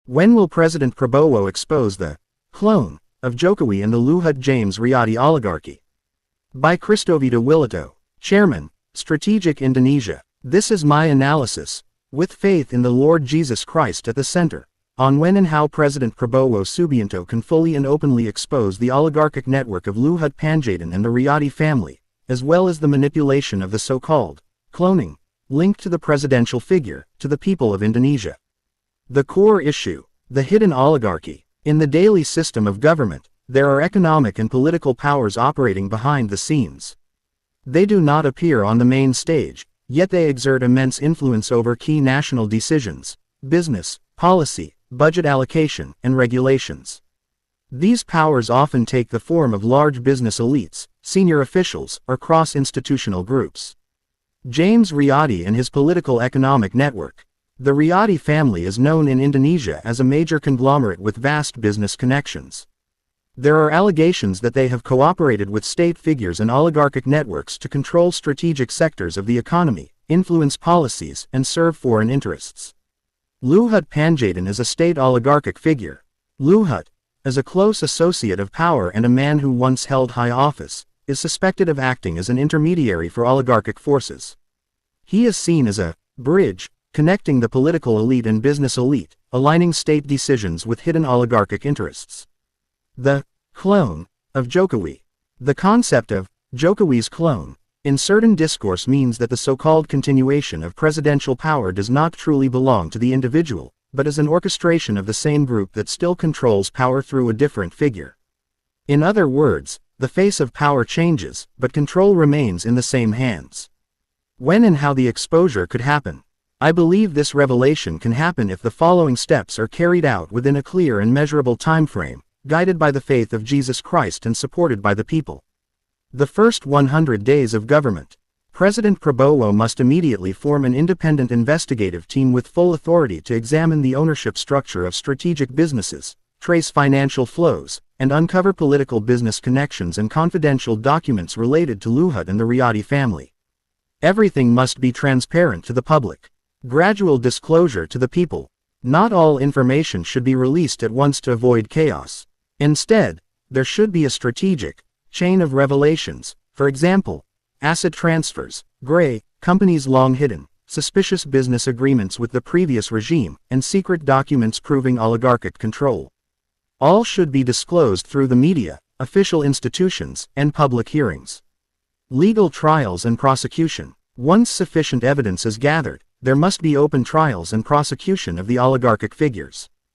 When will President Prabowo expose the clone of Jokowi and the Luhut James Riady Oligarchy? By Christovita Wiloto, Chairman, Strategic Indonesia. This is my analysis, with faith in the Lord Jesus Christ at the center, on when and how President Prabowo Subianto can fully and openly expose the oligarchic network of Luhut Panjaitan and the Riady family, as well as the manipulation of the so-called cloning linked to the presidential figure, to the people of Indonesia. The core issue, the hidden oligarchy. In the daily system of government, there are economic and political powers operating behind the scenes. They do not appear on the main stage, yet they exert immense influence over key national decisions, business, policy, budget allocation, and regulations. These powers often take the form of large business elites, senior officials, or cross-institutional groups. James Riady and his political economic network. The Riady family is known in Indonesia as a major conglomerate with vast business connections. There are allegations that they have cooperated with state figures and oligarchic networks to control strategic sectors of the economy, influence policies, and serve foreign interests. Luhut Panjaitan is a state oligarchic figure. Luhut, as a close associate of power and a man who once held high office, is suspected of acting as an intermediary for oligarchic forces. He is seen as a bridge connecting the political elite and business elite, aligning state decisions with hidden oligarchic interests. The clone of Jokowi. The concept of Jokowi's clone in certain discourse means that the so-called continuation of presidential power does not truly belong to the individual, but is an orchestration of the same group that still controls power through a different figure. In other words, the face of power changes, but control remains in the same hands. When and how the exposure could happen? I believe this revelation can happen if the following steps are carried out within a clear and measurable time frame, guided by the faith of Jesus Christ and supported by the people. The first 100 days of government. President Prabowo must immediately form an independent investigative team with full authority to examine the ownership structure of strategic businesses, trace financial flows, and uncover political business connections and confidential documents related to Luhut and the Riady family. Everything must be transparent to the public. Gradual disclosure to the people. Not all information should be released at once to avoid chaos. Instead, there should be a strategic chain of revelations, for example, asset transfers, gray companies long hidden, suspicious business agreements with the previous regime, and secret documents proving oligarchic control. All should be disclosed through the media, official institutions, and public hearings. Legal trials and prosecution. Once sufficient evidence is gathered, there must be open trials and prosecution of the oligarchic figures.